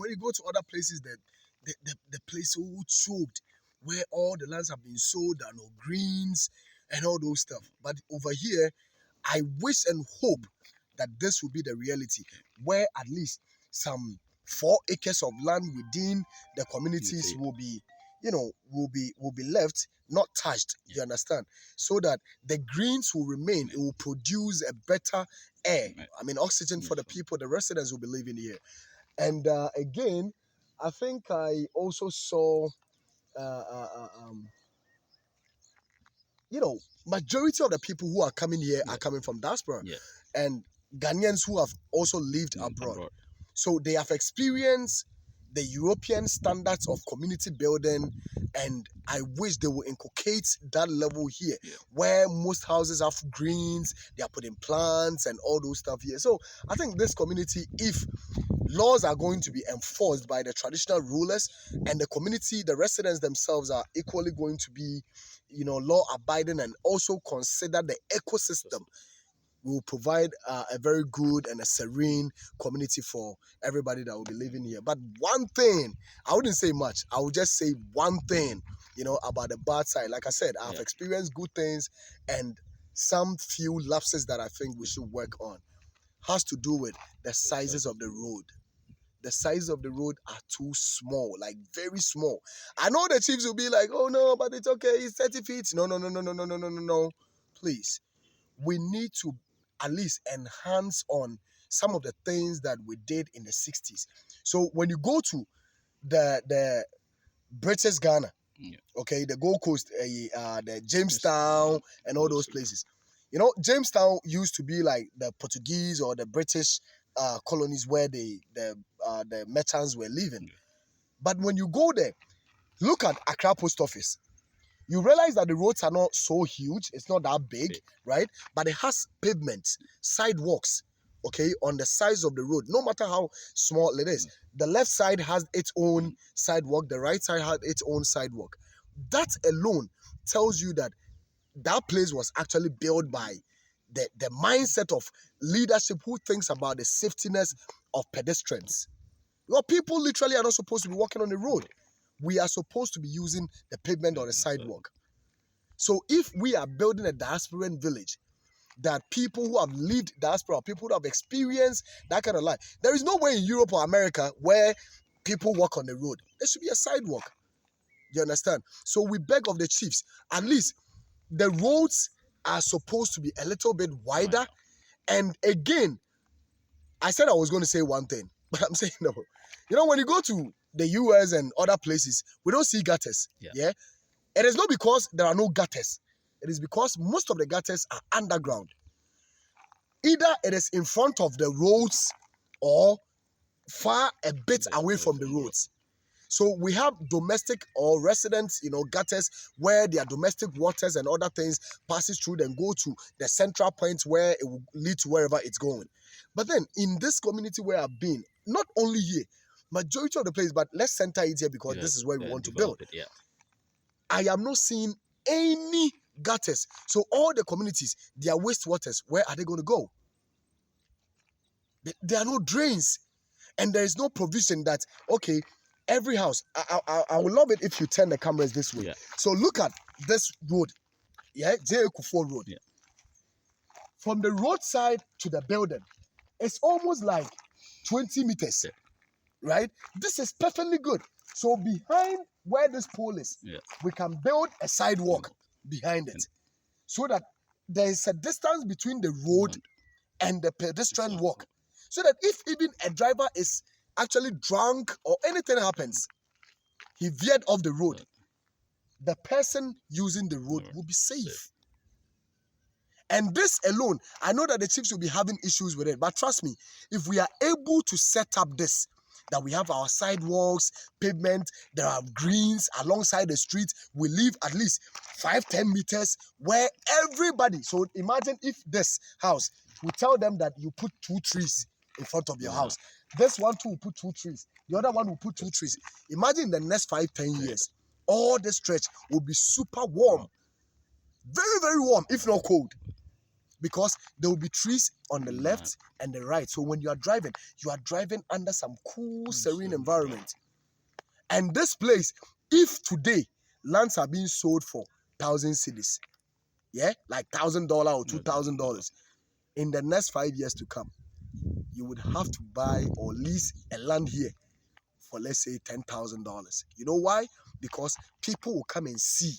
when you go to other places, the place all choked, where all the lands have been sold, there are no greens and all those stuff. But over here, I wish and hope that this will be the reality, where at least some 4 acres of land within the communities will be, will be left not touched. You understand? So that the greens will remain. It will produce a better air. I mean, oxygen for the people, the residents will be living here. And again, I think I also saw, majority of the people who are coming here are coming from diaspora, and Ghanaians who have also lived abroad. So they have experienced the European standards of community building, and I wish they will inculcate that level here, where most houses have greens, they are putting plants and all those stuff here. So I think this community, if laws are going to be enforced by the traditional rulers, and the community, the residents themselves are equally going to be, law abiding and also consider the ecosystem, will provide a very good and a serene community for everybody that will be living here. But one thing, I wouldn't say much. I would just say one thing, about the bad side. Like I said, I've experienced good things and some few lapses that I think we should work on. Has to do with the sizes of the road. The size of the road are too small, like very small. I know the chiefs will be like, oh no, but it's okay, it's 30 feet. No. Please. We need to at least enhance on some of the things that we did in the 60s. So when you go to the British Ghana, okay, the Gold Coast, the Jamestown and all those places. Jamestown used to be like the Portuguese or the British colonies where the merchants were living. But when you go there, look at Accra Post Office. You realize that the roads are not so huge. It's not that big, right? But it has pavements, sidewalks, okay, on the sides of the road, no matter how small it is. The left side has its own sidewalk. The right side has its own sidewalk. That alone tells you that that place was actually built by the mindset of leadership who thinks about the safetyness of pedestrians. People literally are not supposed to be walking on the road. We are supposed to be using the pavement or the sidewalk. So if we are building a diasporan village, that people who have lived diaspora, people who have experienced that kind of life, there is no way in Europe or America where people walk on the road. There should be a sidewalk. You understand? So we beg of the chiefs, at least the roads are supposed to be a little bit wider. And again, I said I was going to say one thing, but I'm saying no. When you go to the US and other places, we don't see gutters. Yeah. It is not because there are no gutters. It is because most of the gutters are underground. Either it is in front of the roads or far a bit away from the roads. So we have domestic or resident, gutters where their domestic waters and other things passes through and go to the central point where it will lead to wherever it's going. But then in this community where I've been, not only here, majority of the place, but let's center it here because this is where we want to build. I am not seeing any gutters. So all the communities, their wastewaters, where are they going to go? There are no drains. And there is no provision that, okay, every house, I would love it if you turn the cameras this way. So look at this road. J. Kufuor Road. From the roadside to the building, it's almost like 20 meters. Right? This is perfectly good. So behind where this pole is, we can build a sidewalk behind it so that there is a distance between the road and the pedestrian walk. So that if even a driver is actually drunk or anything happens, he veered off the road, the person using the road will be safe. And this alone, I know that the chiefs will be having issues with it, but trust me, if we are able to set up this, that we have our sidewalks, pavement, there are greens alongside the street, we leave at least 5-10 meters where everybody, so imagine if this house, we tell them that you put 2 trees in front of your house. This one too will put 2 trees. The other one will put 2 trees. Imagine the next 5-10 years, all the stretch will be super warm. Very, very warm, if not cold. because there will be trees on the left and the right. So when you are driving under some cool, serene environment. And this place, if today lands are being sold for 1,000 cedis, yeah, like $1,000 or $2,000, in the next 5 years to come, you would have to buy or lease a land here for, let's say, $10,000. You know why? Because people will come and see